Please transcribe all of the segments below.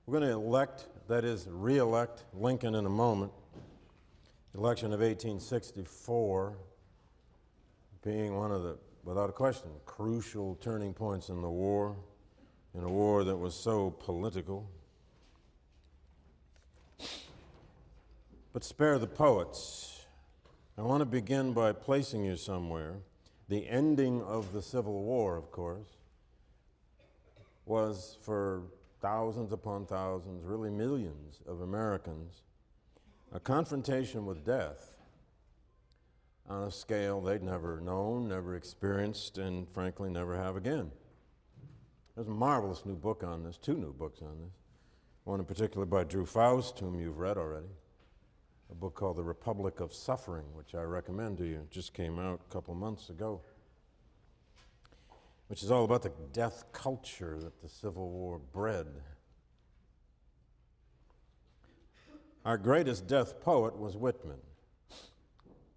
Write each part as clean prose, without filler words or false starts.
We're going to elect, that is, re-elect Lincoln in a moment. The election of 1864 being one of the, without a question, crucial turning points in the war, in a war that was so political. But spare the poets. I want to begin by placing you somewhere. The ending of the Civil War, of course, was for thousands upon thousands, really millions of Americans, a confrontation with death on a scale they'd never known, never experienced, and frankly never have again. There's a marvelous new book on this, two new books on this. One in particular by Drew Faust, whom you've read already, a book called The Republic of Suffering, which I recommend to you. It just came out a couple months ago, which is all about the death culture that the Civil War bred. Our greatest death poet was Whitman.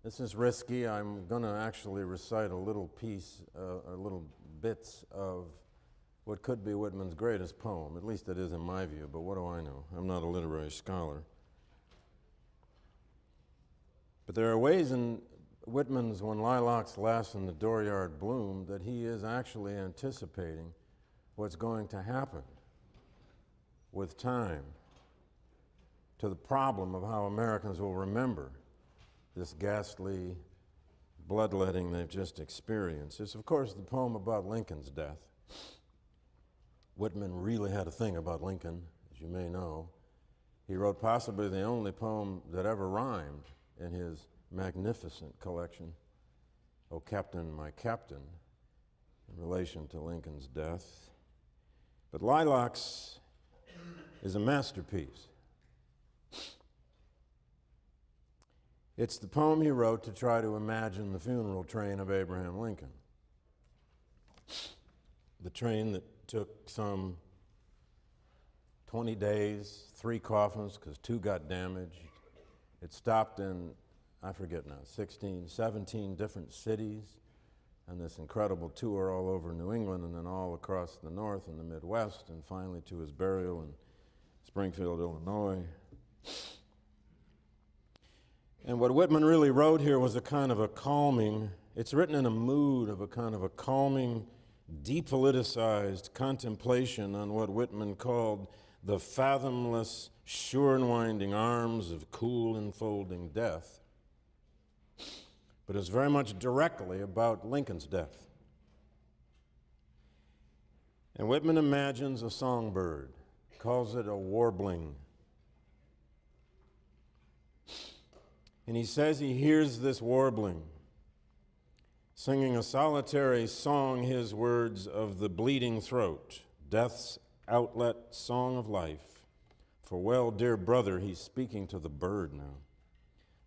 This is risky. I'm going to actually recite a little piece, little bits of what could be Whitman's greatest poem. At least it is in my view, but what do I know? I'm not a literary scholar. But there are ways in Whitman's When Lilacs Last and the Dooryard Bloom that he is actually anticipating what's going to happen with time to the problem of how Americans will remember this ghastly bloodletting they've just experienced. It's, of course, the poem about Lincoln's death. Whitman really had a thing about Lincoln, as you may know. He wrote possibly the only poem that ever rhymed in his magnificent collection, "O Captain, My Captain," in relation to Lincoln's death. But Lilacs is a masterpiece. It's the poem he wrote to try to imagine the funeral train of Abraham Lincoln. The train that took some 20 days, 3 coffins, because 2 got damaged. It stopped in, I forget now, 16, 17 different cities, and this incredible tour all over New England, and then all across the North and the Midwest, and finally to his burial in Springfield, Illinois. And what Whitman really wrote here was a kind of a calming, it's written in a mood of a kind of a calming, depoliticized contemplation on what Whitman called the fathomless, sure-winding arms of cool enfolding death. But it's very much directly about Lincoln's death. And Whitman imagines a songbird, calls it a warbling. And he says he hears this warbling, singing a solitary song, his words, of the bleeding throat, death's outlet song of life. For well, dear brother, he's speaking to the bird now.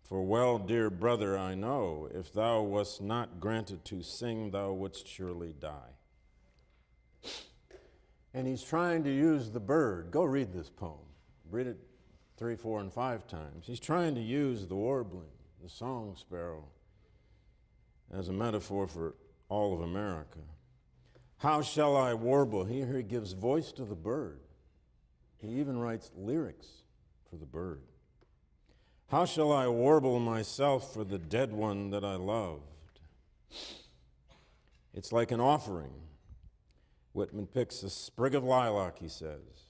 For well, dear brother, I know, if thou wast not granted to sing, thou wouldst surely die. And he's trying to use the bird. Go read this poem. Read it 3, 4, and 5 times. He's trying to use the warbling, the song sparrow, as a metaphor for all of America. How shall I warble? Here he gives voice to the bird. He even writes lyrics for the bird. How shall I warble myself for the dead one that I loved? It's like an offering. Whitman picks a sprig of lilac, he says,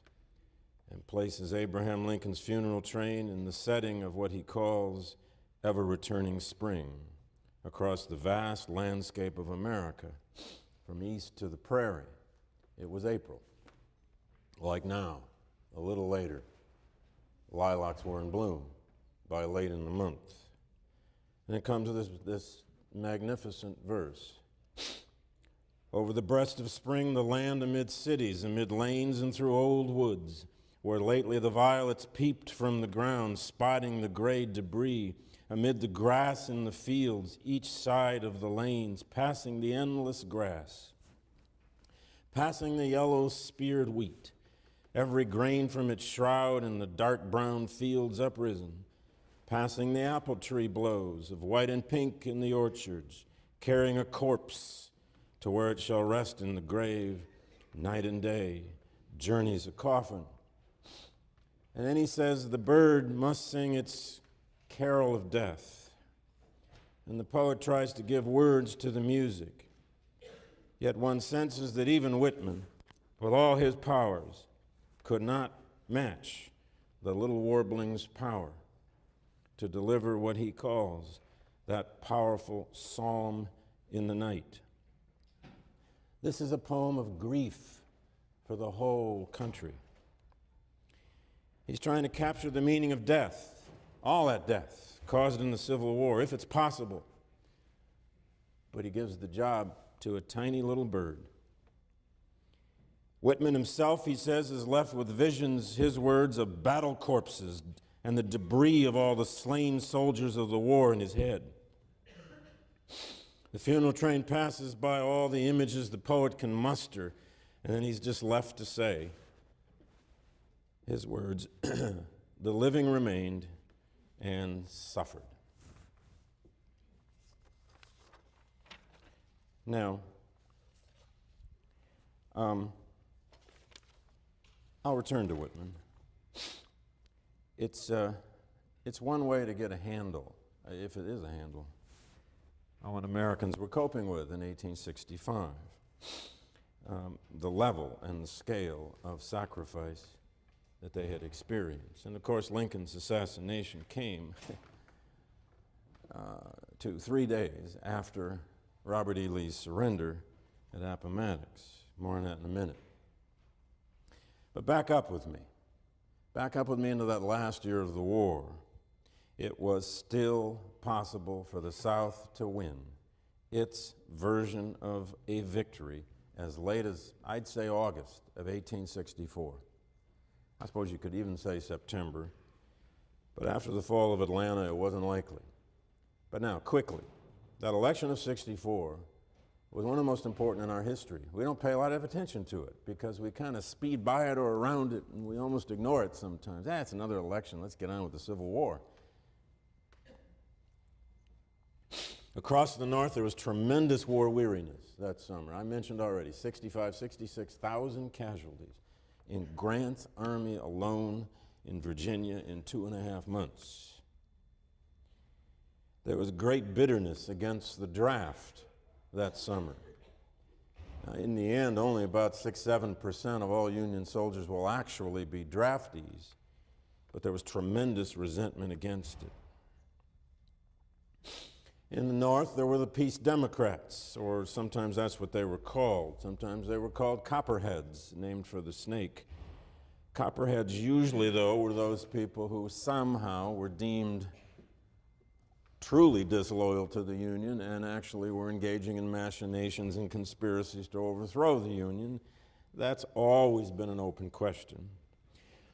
and places Abraham Lincoln's funeral train in the setting of what he calls ever-returning spring across the vast landscape of America, from east to the prairie. It was April. Like now, a little later, lilacs were in bloom by late in the month. And it comes to this magnificent verse. Over the breast of spring, the land amid cities, amid lanes and through old woods, where lately the violets peeped from the ground, spotting the gray debris, amid the grass in the fields, each side of the lanes, passing the endless grass, passing the yellow speared wheat, every grain from its shroud in the dark brown fields uprisen, passing the apple tree blows of white and pink in the orchards, carrying a corpse to where it shall rest in the grave, night and day, journeys a coffin, And then he says the bird must sing its carol of death. And the poet tries to give words to the music. Yet one senses that even Whitman, with all his powers, could not match the little warbling's power to deliver what he calls that powerful psalm in the night. This is a poem of grief for the whole country. He's trying to capture the meaning of death, all that death caused in the Civil War, if it's possible. But he gives the job to a tiny little bird. Whitman himself, he says, is left with visions, his words, of battle corpses and the debris of all the slain soldiers of the war in his head. The funeral train passes by all the images the poet can muster, and then he's just left to say, his words, the living remained and suffered. Now, I'll return to Whitman. It's one way to get a handle, if it is a handle, on what Americans were coping with in 1865. The level and the scale of sacrifice that they had experienced. And of course, Lincoln's assassination came 3 days after Robert E. Lee's surrender at Appomattox. More on that in a minute. But back up with me. Back up with me into that last year of the war. It was still possible for the South to win its version of a victory as late as, I'd say, August of 1864. I suppose you could even say September, but after the fall of Atlanta, it wasn't likely. But now, quickly, that election of '64 was one of the most important in our history. We don't pay a lot of attention to it because we kind of speed by it or around it, and we almost ignore it sometimes. It's another election. Let's get on with the Civil War. Across the North, there was tremendous war weariness that summer. I mentioned already, 66,000 casualties in Grant's army alone in Virginia in 2.5 months. There was great bitterness against the draft that summer. Now, in the end, only about 6-7% of all Union soldiers will actually be draftees, but there was tremendous resentment against it. In the North, there were the Peace Democrats, or sometimes that's what they were called. Sometimes they were called Copperheads, named for the snake. Copperheads usually, though, were those people who somehow were deemed truly disloyal to the Union and actually were engaging in machinations and conspiracies to overthrow the Union. That's always been an open question.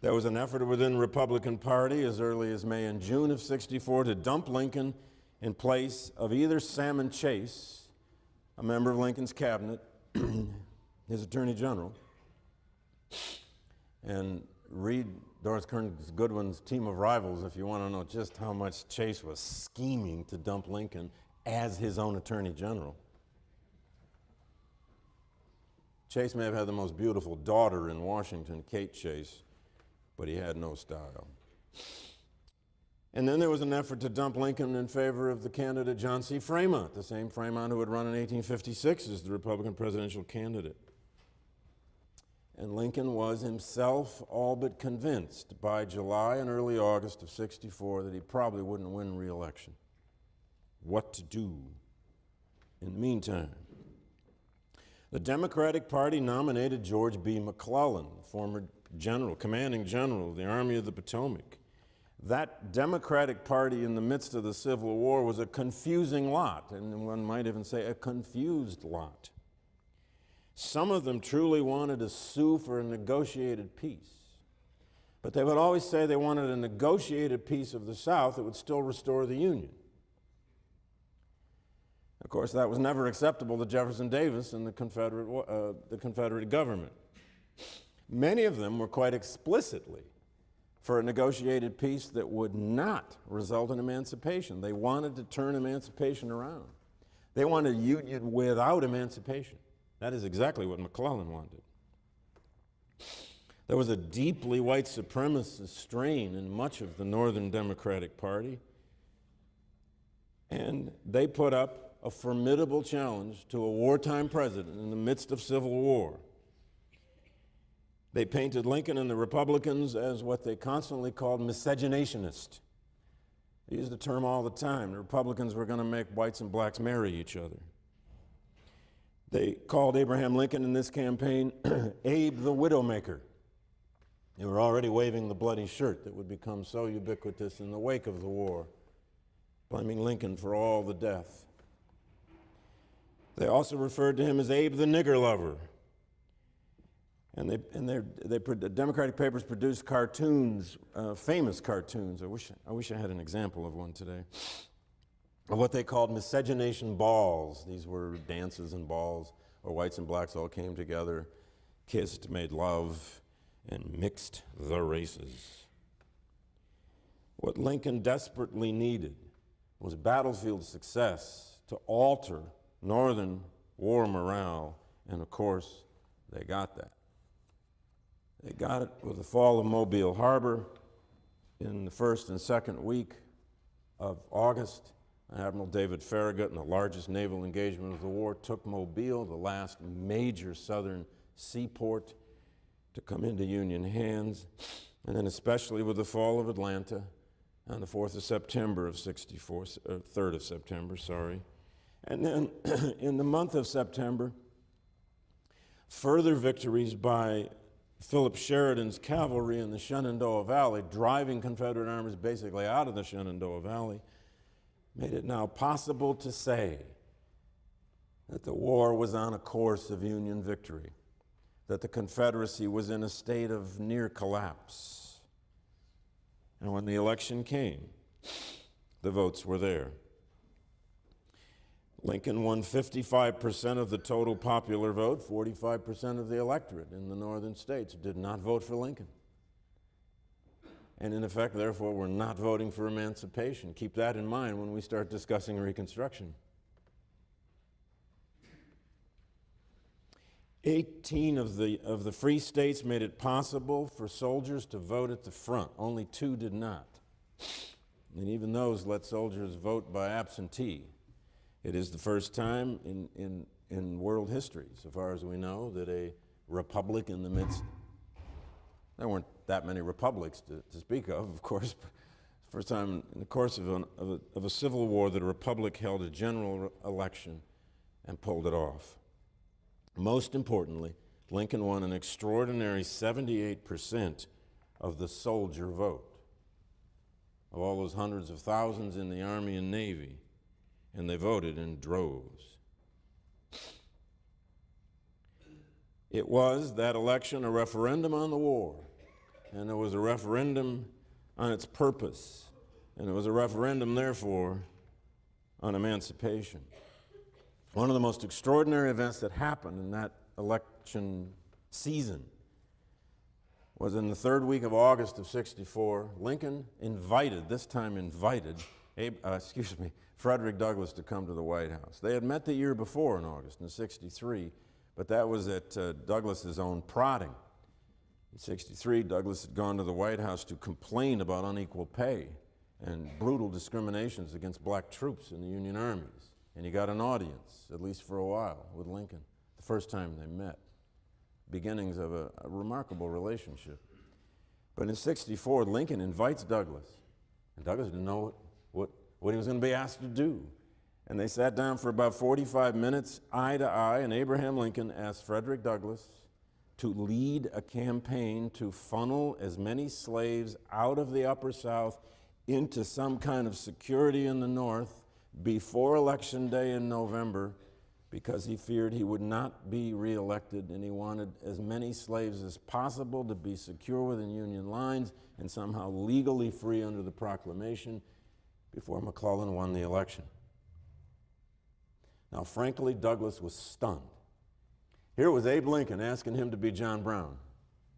There was an effort within the Republican Party as early as May and June of '64 to dump Lincoln in place of either Salmon Chase, a member of Lincoln's cabinet, his attorney general, and read Doris Kearns Goodwin's Team of Rivals if you want to know just how much Chase was scheming to dump Lincoln as his own attorney general. Chase may have had the most beautiful daughter in Washington, Kate Chase, but he had no style. And then there was an effort to dump Lincoln in favor of the candidate John C. Fremont, the same Fremont who had run in 1856 as the Republican presidential candidate. And Lincoln was himself all but convinced by July and early August of '64 that he probably wouldn't win re-election. What to do in the meantime? The Democratic Party nominated George B. McClellan, former general, commanding general of the Army of the Potomac. That Democratic Party in the midst of the Civil War was a confusing lot, and one might even say a confused lot. Some of them truly wanted to sue for a negotiated peace, but they would always say they wanted a negotiated peace of the South that would still restore the Union. Of course, that was never acceptable to Jefferson Davis and the Confederate government. Many of them were quite explicitly for a negotiated peace that would not result in emancipation. They wanted to turn emancipation around. They wanted a union without emancipation. That is exactly what McClellan wanted. There was a deeply white supremacist strain in much of the Northern Democratic Party, and they put up a formidable challenge to a wartime president in the midst of civil war. They painted Lincoln and the Republicans as what they constantly called miscegenationist. They used the term all the time. The Republicans were going to make whites and blacks marry each other. They called Abraham Lincoln in this campaign Abe the Widowmaker. They were already waving the bloody shirt that would become so ubiquitous in the wake of the war, blaming Lincoln for all the death. They also referred to him as Abe the Nigger Lover. And the Democratic papers produced cartoons, famous cartoons. I wish I had an example of one today, of what they called miscegenation balls. These were dances and balls where whites and blacks all came together, kissed, made love, and mixed the races. What Lincoln desperately needed was battlefield success to alter Northern war morale, and of course, they got that. They got it with the fall of Mobile Harbor in the first and second week of August. Admiral David Farragut, in the largest naval engagement of the war, took Mobile, the last major southern seaport, to come into Union hands, and then especially with the fall of Atlanta on the 4th of September of 64, 3rd of September, sorry. And then in the month of September, further victories by Philip Sheridan's cavalry in the Shenandoah Valley, driving Confederate armies basically out of the Shenandoah Valley, made it now possible to say that the war was on a course of Union victory, that the Confederacy was in a state of near collapse. And when the election came, the votes were there. Lincoln won 55% of the total popular vote. 45% of the electorate in the northern states did not vote for Lincoln. And in effect, therefore, we're not voting for emancipation. Keep that in mind when we start discussing Reconstruction. 18 of the free states made it possible for soldiers to vote at the front. Only 2 did not. And even those let soldiers vote by absentee. It is the first time in world history, so far as we know, that a republic in the midst, there weren't that many republics to speak of course, but first time in the course of a civil war that a republic held a general election and pulled it off. Most importantly, Lincoln won an extraordinary 78% of the soldier vote, of all those hundreds of thousands in the Army and Navy, and they voted in droves. It was, that election, a referendum on the war, and it was a referendum on its purpose, and it was a referendum, therefore, on emancipation. One of the most extraordinary events that happened in that election season was in the 3rd week of August of '64, Lincoln invited Frederick Douglass to come to the White House. They had met the year before in August in '63, but that was at Douglass's own prodding. In '63, Douglass had gone to the White House to complain about unequal pay and brutal discriminations against black troops in the Union armies. And he got an audience, at least for a while, with Lincoln, the first time they met. Beginnings of a remarkable relationship. But in '64, Lincoln invites Douglass, and Douglass didn't know what he was going to be asked to do. And they sat down for about 45 minutes, eye to eye, and Abraham Lincoln asked Frederick Douglass to lead a campaign to funnel as many slaves out of the Upper South into some kind of security in the North before Election Day in November, because he feared he would not be reelected, and he wanted as many slaves as possible to be secure within Union lines and somehow legally free under the proclamation before McClellan won the election. Now, frankly, Douglass was stunned. Here was Abe Lincoln asking him to be John Brown,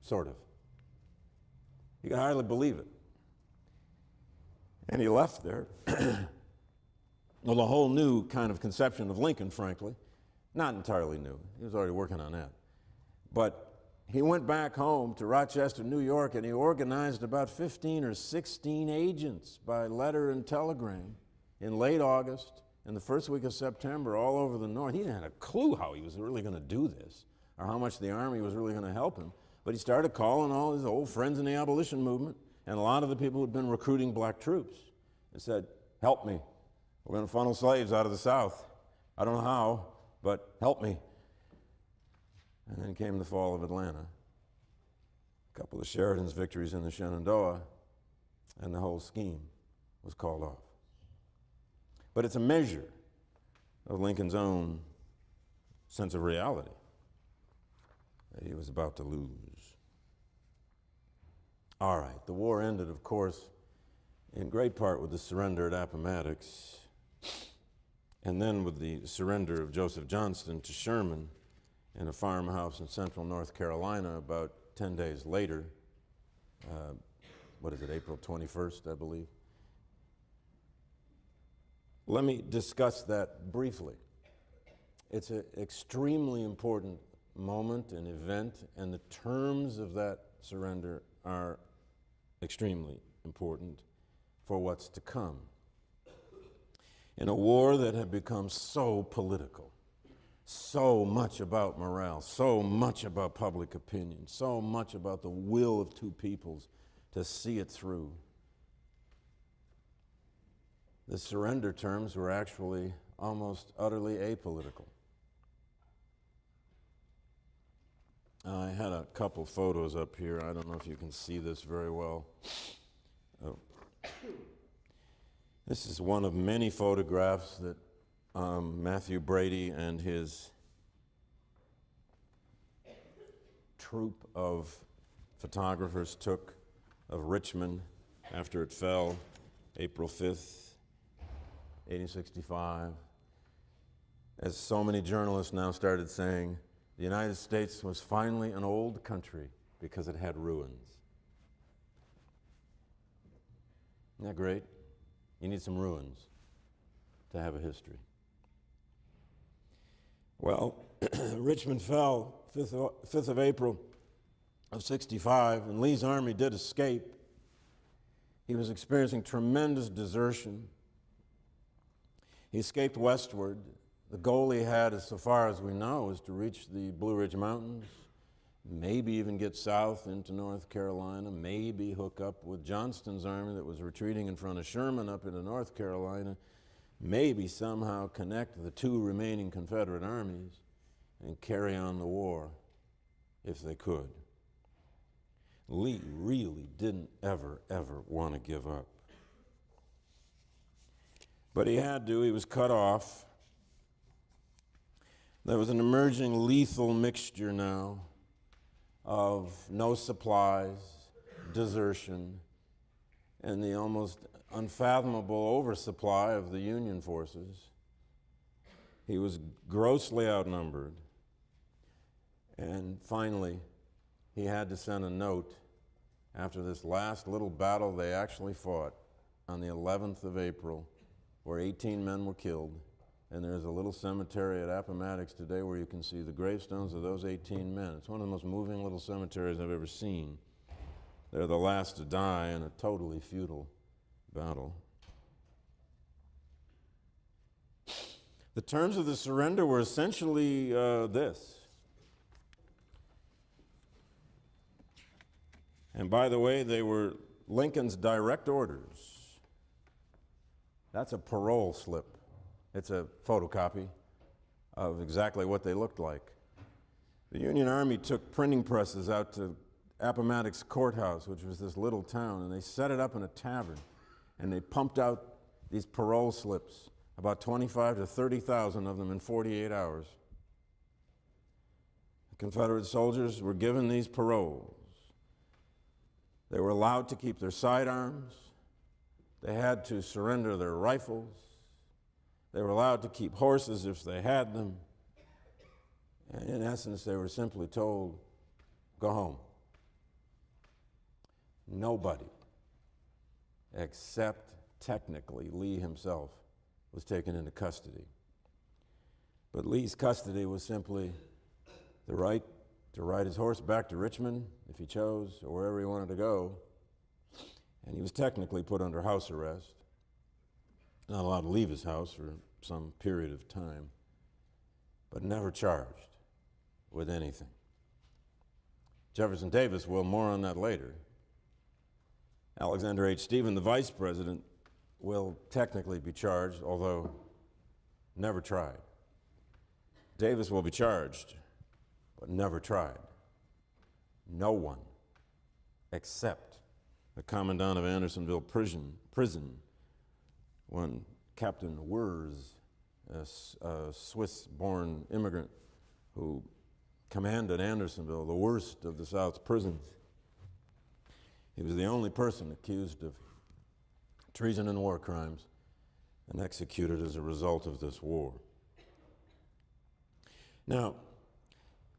sort of. He could hardly believe it. And he left there with a whole new kind of conception of Lincoln, frankly. Not entirely new. He was already working on that. But he went back home to Rochester, New York, and he organized about 15 or 16 agents by letter and telegram in late August and the first week of September all over the North. He didn't have a clue how he was really going to do this or how much the Army was really going to help him. But he started calling all his old friends in the abolition movement and a lot of the people who had been recruiting black troops and said, help me. We're going to funnel slaves out of the South. I don't know how, but help me. And then came the fall of Atlanta, a couple of Sheridan's victories in the Shenandoah, and the whole scheme was called off. But it's a measure of Lincoln's own sense of reality that he was about to lose. All right, the war ended, of course, in great part with the surrender at Appomattox, and then with the surrender of Joseph Johnston to Sherman in a farmhouse in central North Carolina about 10 days later. April 21st, I believe. Let me discuss that briefly. It's an extremely important moment and event, and the terms of that surrender are extremely important for what's to come. In a war that had become so political, so much about morale, so much about public opinion, so much about the will of two peoples to see it through, the surrender terms were actually almost utterly apolitical. I had a couple photos up here. I don't know if you can see this very well. Oh. This is one of many photographs that Matthew Brady and his troupe of photographers took of Richmond after it fell, April 5th, 1865. As so many journalists now started saying, the United States was finally an old country because it had ruins. Isn't that great? You need some ruins to have a history. Well, Richmond fell 5th of April of 65, and Lee's army did escape. He was experiencing tremendous desertion. He escaped westward. The goal he had, as so far as we know, is to reach the Blue Ridge Mountains, maybe even get south into North Carolina, maybe hook up with Johnston's army that was retreating in front of Sherman up into North Carolina, maybe somehow connect the two remaining Confederate armies and carry on the war if they could. Lee really didn't ever want to give up. But he had to. He was cut off. There was an emerging lethal mixture now of no supplies, desertion, and the almost unfathomable oversupply of the Union forces. He was grossly outnumbered. And finally, he had to send a note after this last little battle they actually fought on the 11th of April, where 18 men were killed. And there's a little cemetery at Appomattox today where you can see the gravestones of those 18 men. It's one of the most moving little cemeteries I've ever seen. They're the last to die in a totally futile battle. The terms of the surrender were essentially this. And by the way, they were Lincoln's direct orders. That's a parole slip. It's a photocopy of exactly what they looked like. The Union Army took printing presses out to Appomattox Courthouse, which was this little town, and they set it up in a tavern, and they pumped out these parole slips, about 25 to 30,000 of them in 48 hours. The Confederate soldiers were given these paroles. They were allowed to keep their sidearms. They had to surrender their rifles. They were allowed to keep horses if they had them. And in essence, they were simply told, go home. Nobody, except technically Lee himself, was taken into custody. But Lee's custody was simply the right to ride his horse back to Richmond, if he chose, or wherever he wanted to go. And he was technically put under house arrest, not allowed to leave his house for some period of time, but never charged with anything. Jefferson Davis will, more on that later. Alexander H. Steven, the vice president, will technically be charged, although never tried. Davis will be charged, but never tried. No one, except the commandant of Andersonville prison, when Captain Wirz, a Swiss-born immigrant who commanded Andersonville, the worst of the South's prisons. He was the only person accused of treason and war crimes and executed as a result of this war. Now,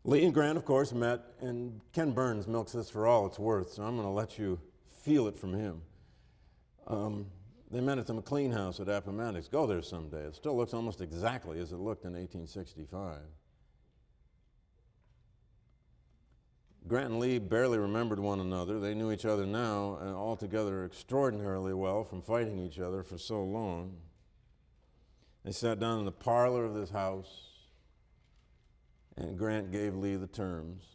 Lee and Grant, of course, met, and Ken Burns milks this for all it's worth, so I'm going to let you feel it from him. They met at the McLean House at Appomattox. Go there someday. It still looks almost exactly as it looked in 1865. Grant and Lee barely remembered one another. They knew each other now altogether extraordinarily well from fighting each other for so long. They sat down in the parlor of this house, and Grant gave Lee the terms.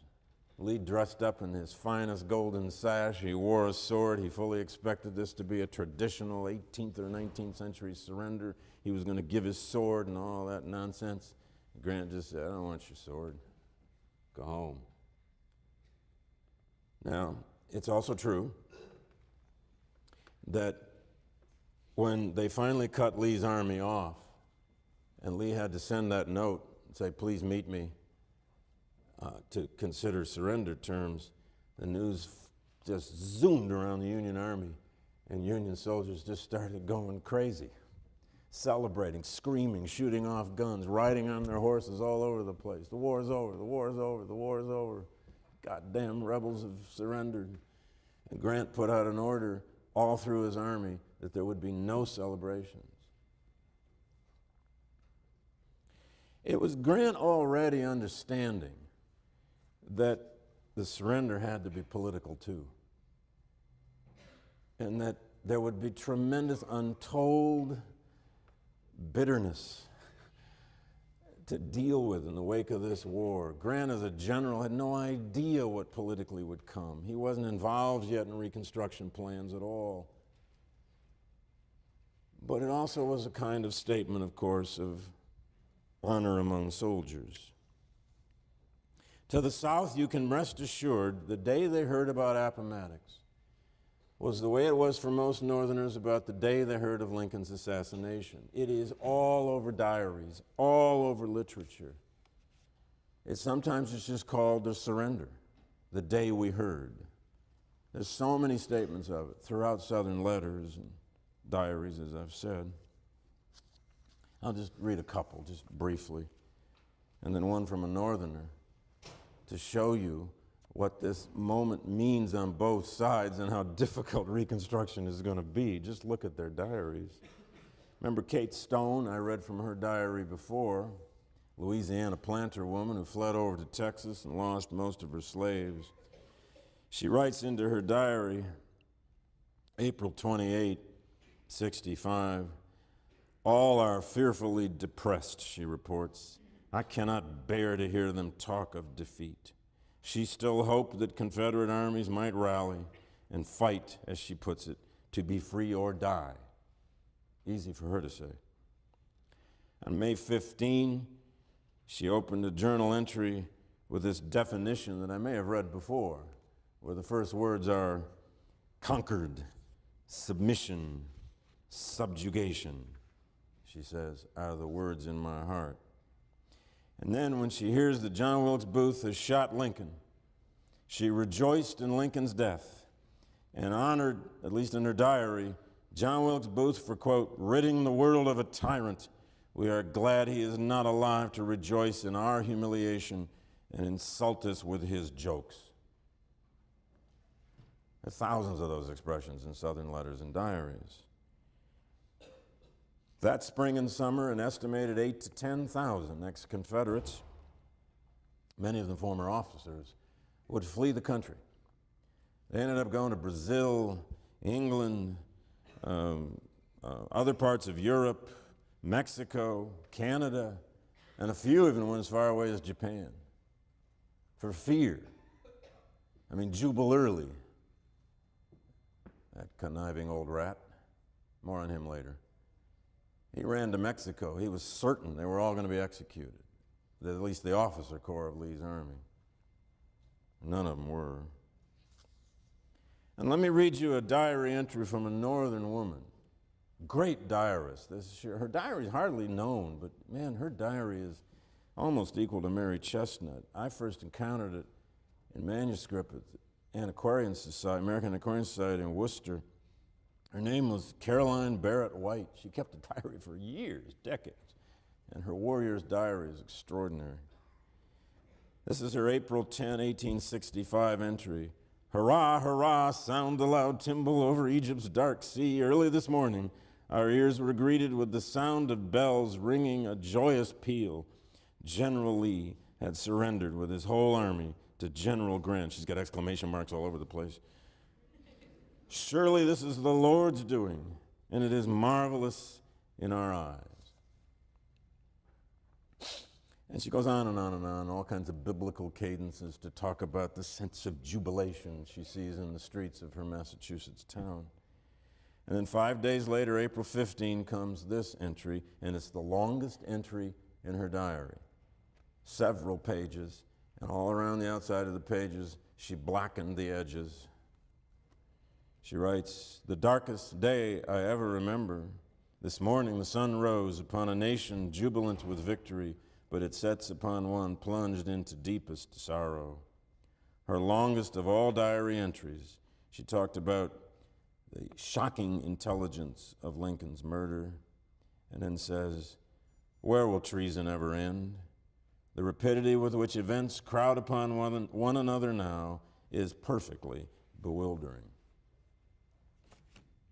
Lee dressed up in his finest golden sash. He wore a sword. He fully expected this to be a traditional 18th or 19th century surrender. He was going to give his sword and all that nonsense. Grant just said, I don't want your sword. Go home. Now, it's also true that when they finally cut Lee's army off, and Lee had to send that note and say, please meet me to consider surrender terms, the news just zoomed around the Union Army, and Union soldiers just started going crazy, celebrating, screaming, shooting off guns, riding on their horses all over the place. The war's over, the war's over, the war's over. Goddamn rebels have surrendered. And Grant put out an order all through his army that there would be no celebrations. It was Grant already understanding that the surrender had to be political too, and that there would be tremendous untold bitterness to deal with in the wake of this war. Grant, as a general, had no idea what politically would come. He wasn't involved yet in Reconstruction plans at all. But it also was a kind of statement, of course, of honor among soldiers. To the South, you can rest assured, the day they heard about Appomattox was the way it was for most Northerners about the day they heard of Lincoln's assassination. It is all over diaries, all over literature. Sometimes it's just called the surrender, the day we heard. There's so many statements of it throughout Southern letters and diaries, as I've said. I'll just read a couple, just briefly, and then one from a Northerner to show you what this moment means on both sides and how difficult Reconstruction is going to be. Just look at their diaries. Remember Kate Stone? I read from her diary before. Louisiana planter woman who fled over to Texas and lost most of her slaves. She writes into her diary, April 28, 65, all are fearfully depressed, she reports. I cannot bear to hear them talk of defeat. She still hoped that Confederate armies might rally and fight, as she puts it, to be free or die. Easy for her to say. On May 15, she opened a journal entry with this definition that I may have read before, where the first words are conquered, submission, subjugation. She says, are the words in my heart. And then when she hears that John Wilkes Booth has shot Lincoln, she rejoiced in Lincoln's death and honored, at least in her diary, John Wilkes Booth for, quote, ridding the world of a tyrant. We are glad he is not alive to rejoice in our humiliation and insult us with his jokes. There are thousands of those expressions in Southern letters and diaries. That spring and summer, an estimated 8,000 to 10,000 ex-Confederates many of them former officers, would flee the country. They ended up going to Brazil, England, other parts of Europe, Mexico, Canada, and a few even went as far away as Japan for fear. I mean, Jubal Early, that conniving old rat, more on him later. He ran to Mexico. He was certain they were all going to be executed, at least the officer corps of Lee's army. None of them were. And let me read you a diary entry from a northern woman. Great diarist. Her diary is hardly known, but man, her diary is almost equal to Mary Chestnut. I first encountered it in manuscript at the Antiquarian Society, American Antiquarian Society in Worcester. Her name was Caroline Barrett White. She kept a diary for years, decades, and her warrior's diary is extraordinary. This is her April 10, 1865 entry. Hurrah, hurrah, sound the loud timbrel over Egypt's dark sea. Early this morning, our ears were greeted with the sound of bells ringing a joyous peal. General Lee had surrendered with his whole army to General Grant. She's got exclamation marks all over the place. Surely this is the Lord's doing, and it is marvelous in our eyes. And she goes on and on and on, all kinds of biblical cadences to talk about the sense of jubilation she sees in the streets of her Massachusetts town. And then 5 days later, April 15, comes this entry, and it's the longest entry in her diary. Several pages, and all around the outside of the pages, she blackened the edges. She writes, "The darkest day I ever remember. This morning the sun rose upon a nation jubilant with victory, but it sets upon one plunged into deepest sorrow." Her longest of all diary entries, she talked about the shocking intelligence of Lincoln's murder, and then says, "Where will treason ever end? The rapidity with which events crowd upon one another now is perfectly bewildering."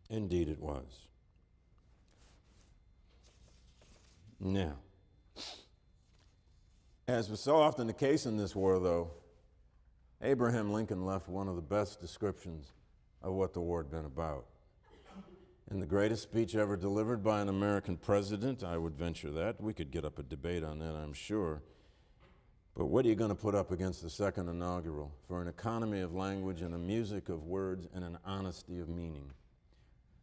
Indeed it was. Now, as was so often the case in this war, though, Abraham Lincoln left one of the best descriptions of what the war had been about. In the greatest speech ever delivered by an American president, I would venture that. We could get up a debate on that, I'm sure. But what are you going to put up against the second inaugural for an economy of language and a music of words and an honesty of meaning?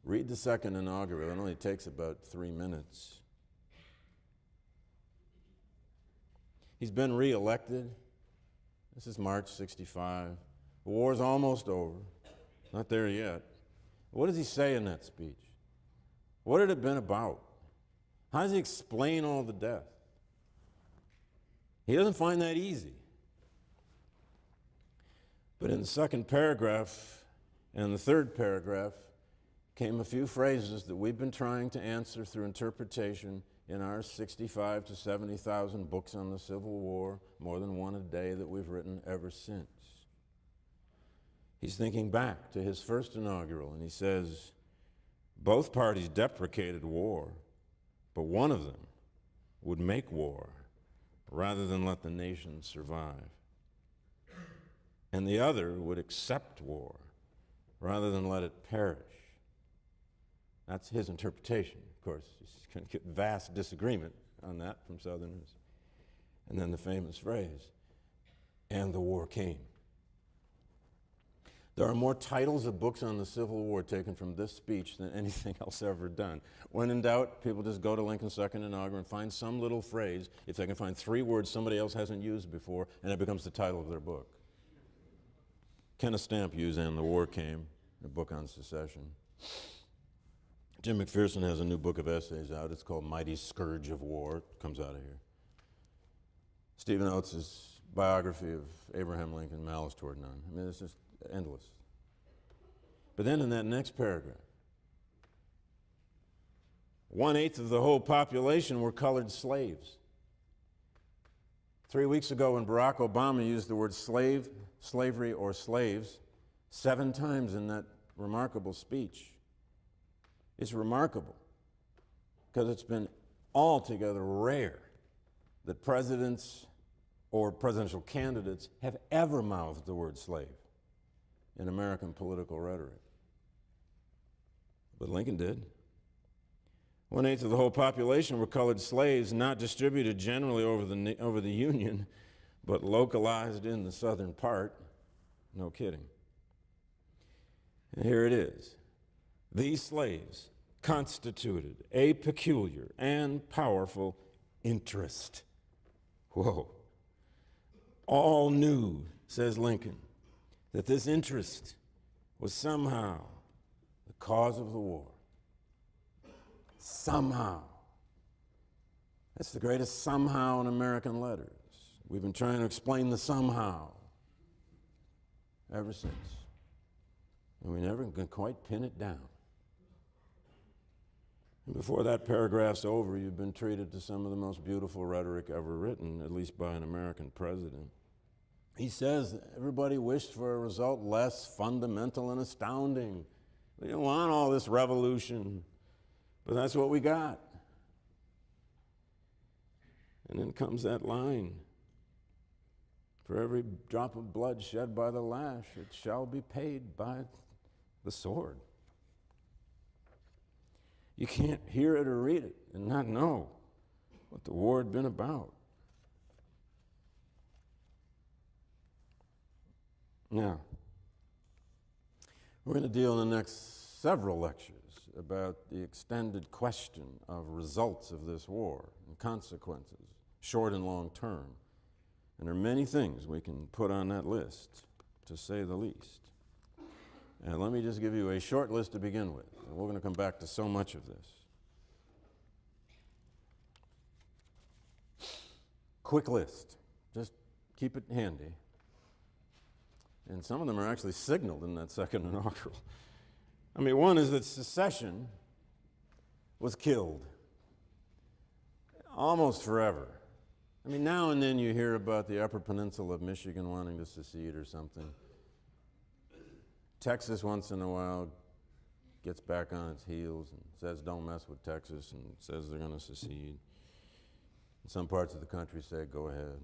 Read the second inaugural. It only takes about 3 minutes. He's been reelected. This is March '65. The war's almost over. Not there yet. What does he say in that speech? What had it been about? How does he explain all the death? He doesn't find that easy. But in the second paragraph and the third paragraph came a few phrases that we've been trying to answer through interpretation in our 65 to 70,000 books on the Civil War, more than one a day that we've written ever since. He's thinking back to his first inaugural, and he says, both parties deprecated war, but one of them would make war rather than let the nation survive. And the other would accept war rather than let it perish. That's his interpretation. Of course, he's going to get vast disagreement on that from Southerners. And then the famous phrase, "And the war came." There are more titles of books on the Civil War taken from this speech than anything else ever done. When in doubt, people just go to Lincoln's second inaugural and find some little phrase, if they can find 3 words somebody else hasn't used before, and it becomes the title of their book. Kenneth Stamp used "And the War Came," a book on secession. Jim McPherson has a new book of essays out. It's called Mighty Scourge of War. It comes out of here. Stephen Oates' biography of Abraham Lincoln, Malice Toward None. I mean, it's just endless. But then in that next paragraph, 1/8 of the whole population were colored slaves. 3 weeks ago when Barack Obama used the word slave, slavery, or slaves 7 times in that remarkable speech, it's remarkable because it's been altogether rare that presidents or presidential candidates have ever mouthed the word slave in American political rhetoric. But Lincoln did. 1/8 of the whole population were colored slaves, not distributed generally over the Union, but localized in the southern part. No kidding. And here it is. These slaves constituted a peculiar and powerful interest. Whoa. All knew, says Lincoln, that this interest was somehow the cause of the war. Somehow. That's the greatest somehow in American letters. We've been trying to explain the somehow ever since. And we never can quite pin it down. And before that paragraph's over, you've been treated to some of the most beautiful rhetoric ever written, at least by an American president. He says that everybody wished for a result less fundamental and astounding. We didn't want all this revolution, but that's what we got. And then comes that line, for every drop of blood shed by the lash, it shall be paid by the sword. You can't hear it or read it and not know what the war had been about. Now, we're going to deal in the next several lectures about the extended question of results of this war and consequences, short and long term. And there are many things we can put on that list, to say the least. And let me just give you a short list to begin with. And we're going to come back to so much of this. Quick list. Just keep it handy. And some of them are actually signaled in that second inaugural. I mean, one is that secession was killed almost forever. I mean, now and then you hear about the Upper Peninsula of Michigan wanting to secede or something. Texas once in a while gets back on its heels and says don't mess with Texas and says they're going to secede. And some parts of the country say go ahead.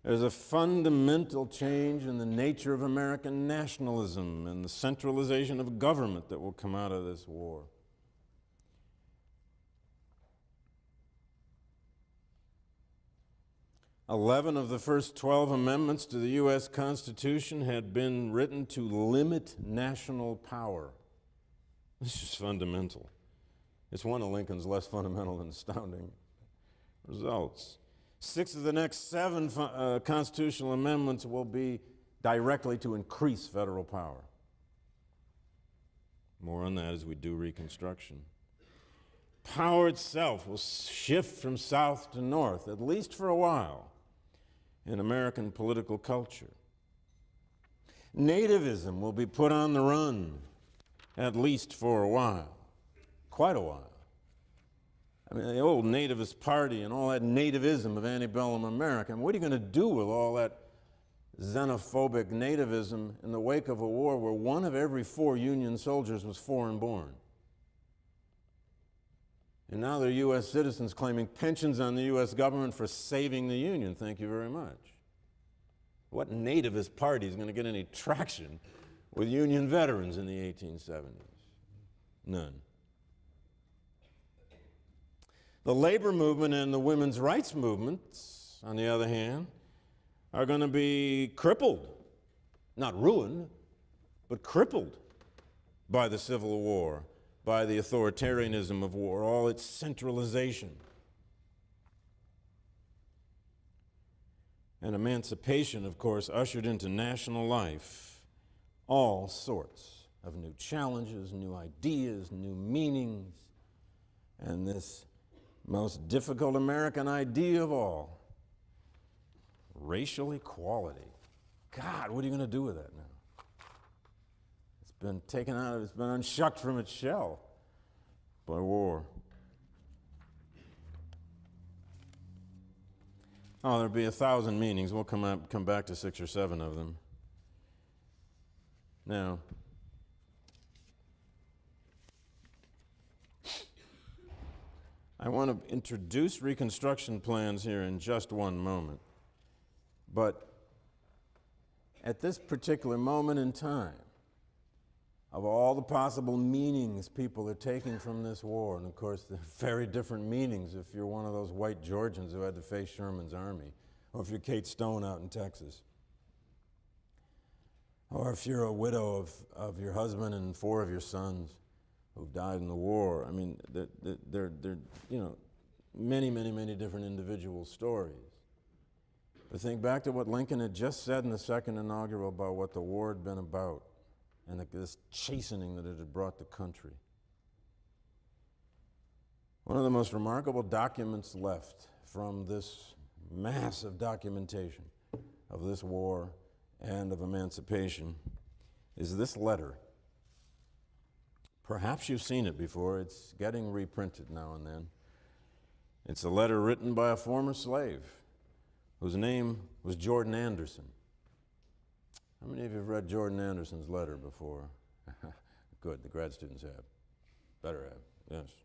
There's a fundamental change in the nature of American nationalism and the centralization of government that will come out of this war. Eleven of the first 12 amendments to the U.S. Constitution had been written to limit national power. This is fundamental. It's one of Lincoln's less fundamental and astounding results. 6 of the next 7 constitutional amendments will be directly to increase federal power. More on that as we do Reconstruction. Power itself will shift from south to north, at least for a while, in American political culture. Nativism will be put on the run, at least for a while, quite a while. I mean, the old nativist party and all that nativism of antebellum America, I mean, what are you going to do with all that xenophobic nativism in the wake of a war where 1 of every 4 Union soldiers was foreign born? And now they're U.S. citizens claiming pensions on the U.S. government for saving the Union. Thank you very much. What nativist party is going to get any traction with Union veterans in the 1870s? None. The labor movement and the women's rights movements, on the other hand, are going to be crippled, not ruined, but crippled by the Civil War, by the authoritarianism of war, all its centralization. And emancipation, of course, ushered into national life all sorts of new challenges, new ideas, new meanings, and this most difficult American idea of all, racial equality. God, what are you going to do with that now? It's been taken out of, it's been unshucked from its shell by war. Oh, there'll be 1,000 meanings. We'll come back to 6 or 7 of them. Now, I want to introduce Reconstruction plans here in just one moment. But at this particular moment in time, of all the possible meanings people are taking from this war, and of course there are very different meanings if you're one of those white Georgians who had to face Sherman's army, or if you're Kate Stone out in Texas, or if you're a widow of your husband and 4 of your sons who've died in the war. I mean, they're you know, many, many, many different individual stories. But think back to what Lincoln had just said in the second inaugural about what the war had been about and this chastening that it had brought the country. One of the most remarkable documents left from this massive documentation of this war and of emancipation is this letter. Perhaps you've seen it before. It's getting reprinted now and then. It's a letter written by a former slave whose name was Jordan Anderson. How many of you have read Jordan Anderson's letter before? Good, the grad students have. Better have, yes.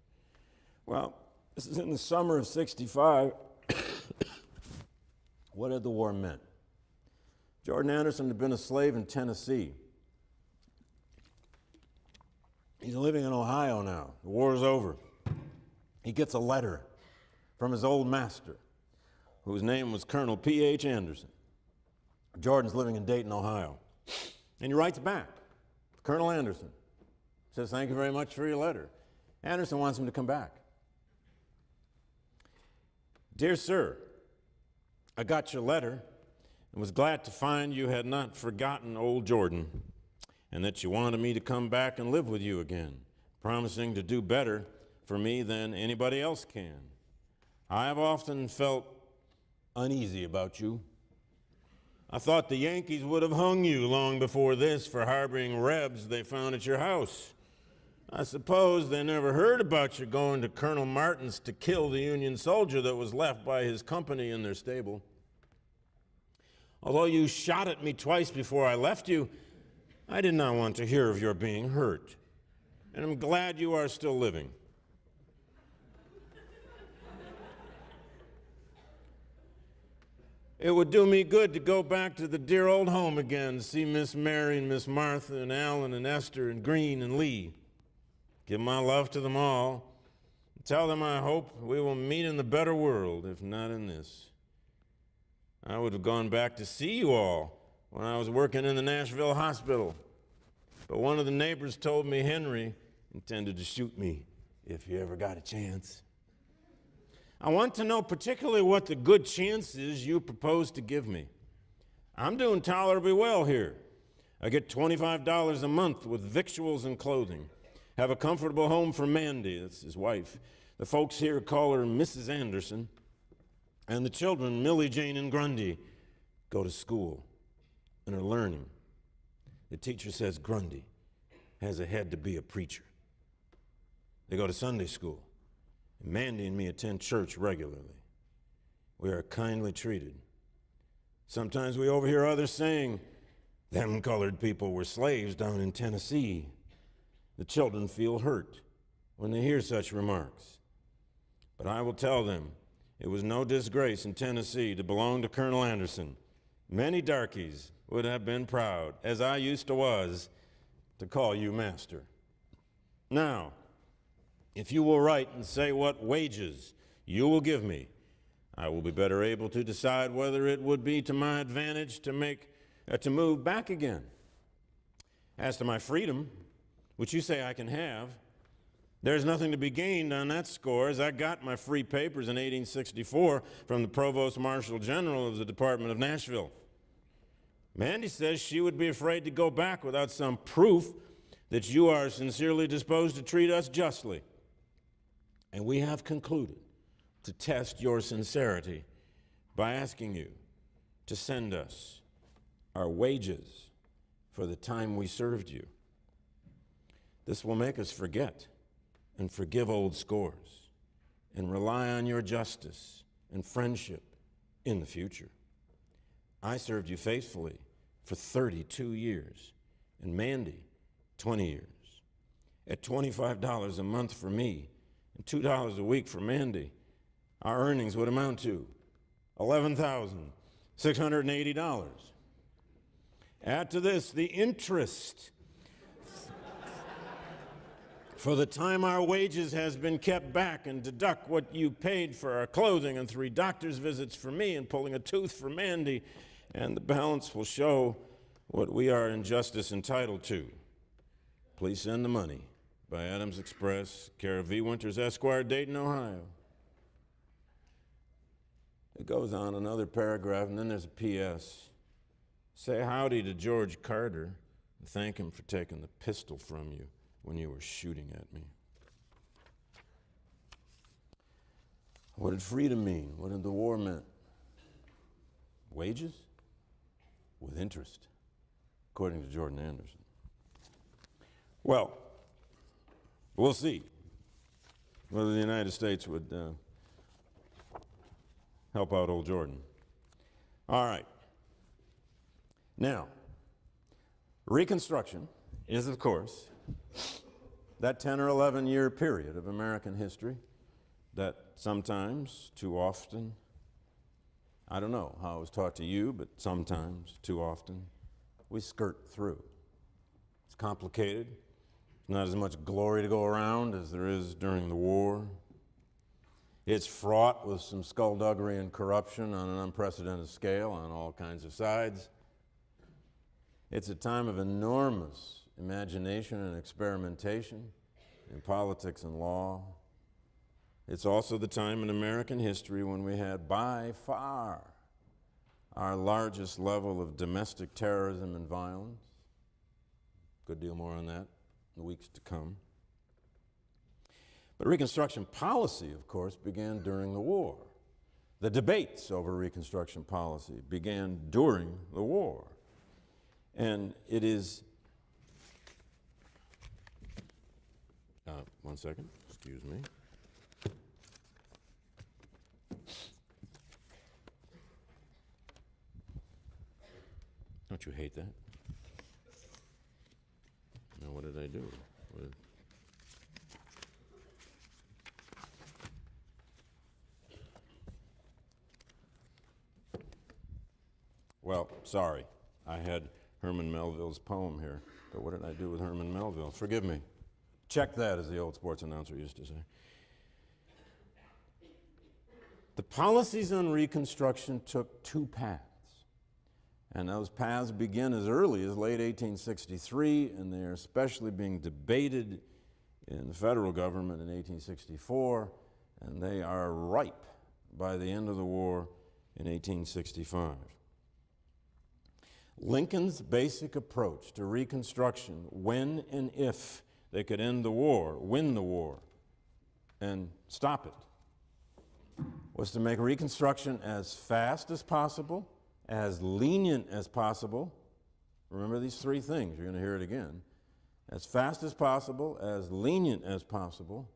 Well, this is in the summer of '65. What had the war meant? Jordan Anderson had been a slave in Tennessee. He's living in Ohio now. The war is over. He gets a letter from his old master, whose name was Colonel P.H. Anderson. Jordan's living in Dayton, Ohio. And he writes back, Colonel Anderson. Says, thank you very much for your letter. Anderson wants him to come back. Dear sir, I got your letter and was glad to find you had not forgotten old Jordan and that you wanted me to come back and live with you again, promising to do better for me than anybody else can. I have often felt uneasy about you. I thought the Yankees would have hung you long before this for harboring rebs they found at your house. I suppose they never heard about you going to Colonel Martin's to kill the Union soldier that was left by his company in their stable. Although you shot at me twice before I left you, I did not want to hear of your being hurt, and I'm glad you are still living. It would do me good to go back to the dear old home again, see Miss Mary and Miss Martha and Alan and Esther and Green and Lee. Give my love to them all. Tell them I hope we will meet in the better world, if not in this. I would have gone back to see you all when I was working in the Nashville hospital. But one of the neighbors told me Henry intended to shoot me if you ever got a chance. I want to know particularly what the good chance is you propose to give me. I'm doing tolerably well here. I get $25 a month with victuals and clothing. Have a comfortable home for Mandy, that's his wife. The folks here call her Mrs. Anderson. And the children, Millie, Jane, and Grundy, go to school and are learning. The teacher says Grundy has a head to be a preacher. They go to Sunday school. And Mandy and me attend church regularly. We are kindly treated. Sometimes we overhear others saying, them colored people were slaves down in Tennessee. The children feel hurt when they hear such remarks. But I will tell them, it was no disgrace in Tennessee to belong to Colonel Anderson. Many darkies would have been proud, as I used to was, to call you master. Now, if you will write and say what wages you will give me, I will be better able to decide whether it would be to my advantage to move back again. As to my freedom, which you say I can have, there's nothing to be gained on that score, as I got my free papers in 1864 from the Provost Marshal General of the Department of Nashville. Mandy says she would be afraid to go back without some proof that you are sincerely disposed to treat us justly. And we have concluded to test your sincerity by asking you to send us our wages for the time we served you. This will make us forget and forgive old scores and rely on your justice and friendship in the future. I served you faithfully for 32 years, and Mandy, 20 years. At $25 a month for me and $2 a week for Mandy, our earnings would amount to $11,680. Add to this the interest for the time our wages has been kept back, and deduct what you paid for our clothing and 3 doctor's visits for me and pulling a tooth for Mandy, and the balance will show what we are in justice entitled to. Please send the money by Adams Express, care of V. Winters, Esquire, Dayton, Ohio. It goes on another paragraph, and then there's a P.S. Say howdy to George Carter and thank him for taking the pistol from you when you were shooting at me. What did freedom mean? What did the war mean? Wages with interest, according to Jordan Anderson. Well, we'll see whether the United States would help out old Jordan. All right. Now, Reconstruction is, of course, that 10 or 11 year period of American history that sometimes, too often, I don't know how it was taught to you, but sometimes, too often, we skirt through. It's complicated. There's not as much glory to go around as there is during the war. It's fraught with some skullduggery and corruption on an unprecedented scale on all kinds of sides. It's a time of enormous imagination and experimentation in politics and law. It's also the time in American history when we had by far our largest level of domestic terrorism and violence. Good deal more on that in the weeks to come. But Reconstruction policy, of course, began during the war. The debates over Reconstruction policy began during the war. And it is, one second, excuse me. Don't you hate that? Now, what did I do? Well, sorry, I had Herman Melville's poem here, but what did I do with Herman Melville? Forgive me. Check that, as the old sports announcer used to say. The policies on Reconstruction took 2 paths, and those paths begin as early as late 1863, and they are especially being debated in the federal government in 1864, and they are ripe by the end of the war in 1865. Lincoln's basic approach to Reconstruction, when and if they could end the war, win the war, and stop it, was to make Reconstruction as fast as possible, as lenient as possible. Remember these 3 things, you're going to hear it again. As fast as possible, as lenient as possible,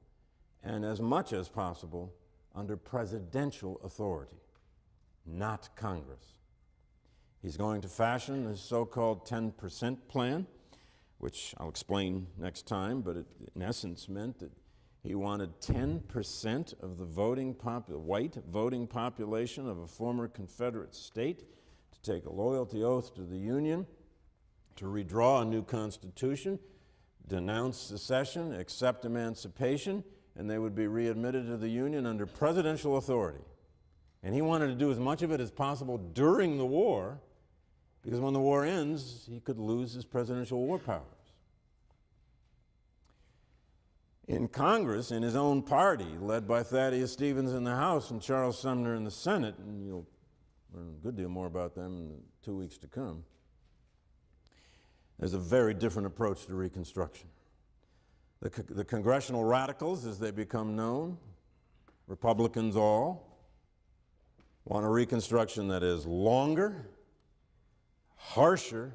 and as much as possible under presidential authority, not Congress. He's going to fashion his so-called 10% plan, which I'll explain next time, but it in essence meant that he wanted 10% of the white voting population of a former Confederate state to take a loyalty oath to the Union, to redraw a new constitution, denounce secession, accept emancipation, and they would be readmitted to the Union under presidential authority. And he wanted to do as much of it as possible during the war, because when the war ends, he could lose his presidential war powers. In Congress, in his own party, led by Thaddeus Stevens in the House and Charles Sumner in the Senate, and you'll learn a good deal more about them in the 2 weeks to come, there's a very different approach to Reconstruction. The congressional radicals, as they become known, Republicans all, want a Reconstruction that is longer, harsher,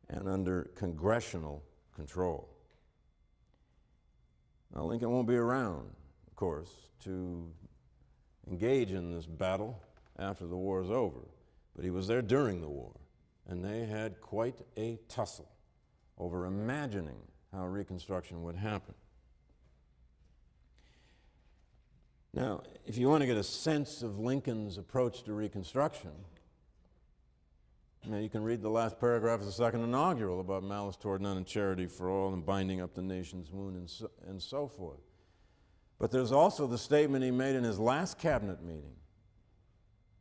and under congressional control. Now, Lincoln won't be around, of course, to engage in this battle after the war is over, but he was there during the war, and they had quite a tussle over imagining how Reconstruction would happen. Now, if you want to get a sense of Lincoln's approach to Reconstruction, you can read the last paragraph of the second inaugural about malice toward none and charity for all and binding up the nation's wound and so forth. But there's also the statement he made in his last cabinet meeting,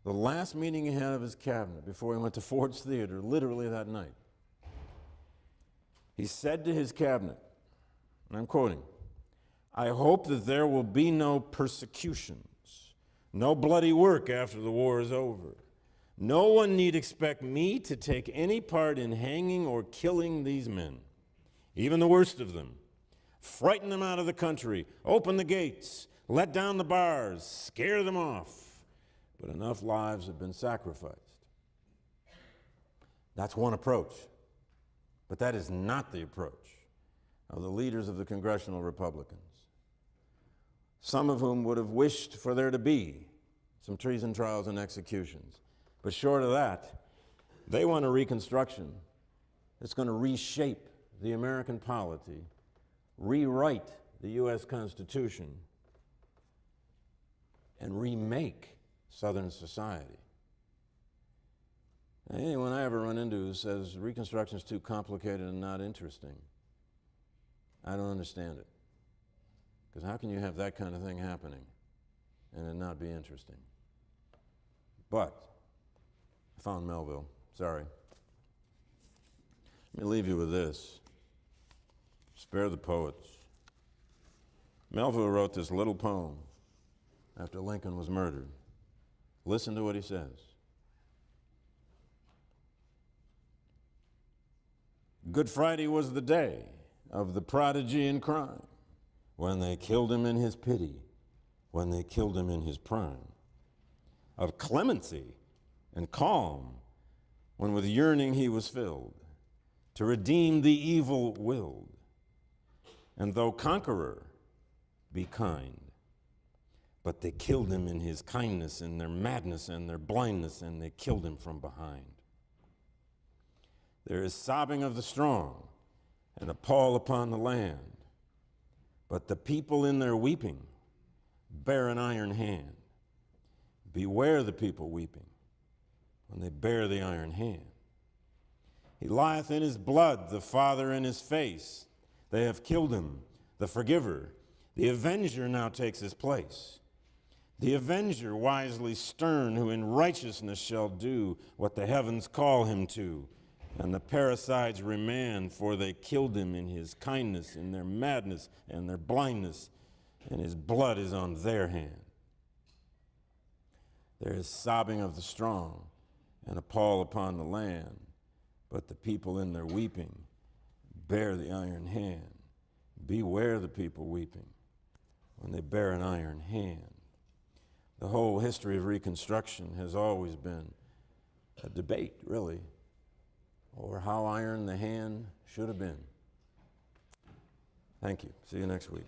the last meeting he had of his cabinet before he went to Ford's Theater, literally that night. He said to his cabinet, and I'm quoting, "I hope that there will be no persecutions, no bloody work after the war is over. No one need expect me to take any part in hanging or killing these men, even the worst of them. Frighten them out of the country, open the gates, let down the bars, scare them off. But enough lives have been sacrificed." That's one approach. But that is not the approach of the leaders of the congressional Republicans, some of whom would have wished for there to be some treason trials and executions. But short of that, they want a Reconstruction that's going to reshape the American polity, rewrite the U.S. Constitution, and remake Southern society. Now, anyone I ever run into who says Reconstruction is too complicated and not interesting, I don't understand it. Because how can you have that kind of thing happening and it not be interesting? But I found Melville. Sorry. Let me leave you with this. Spare the poets. Melville wrote this little poem after Lincoln was murdered. Listen to what he says. Good Friday was the day of the prodigy in crime, when they killed him in his pity, when they killed him in his prime. Of clemency and calm, when with yearning he was filled, to redeem the evil willed. And though conqueror, be kind. But they killed him in his kindness, in their madness and their blindness, and they killed him from behind. There is sobbing of the strong and a pall upon the land, but the people in their weeping bear an iron hand. Beware the people weeping when they bear the iron hand. He lieth in his blood, the Father in his face. They have killed him, the forgiver. The avenger now takes his place. The avenger wisely stern, who in righteousness shall do what the heavens call him to. And the parricides remand, for they killed him in his kindness, in their madness and their blindness, and his blood is on their hand. There is sobbing of the strong and a pall upon the land, but the people in their weeping bear the iron hand. Beware the people weeping when they bear an iron hand. The whole history of Reconstruction has always been a debate, really, over how iron the hand should have been. Thank you. See you next week.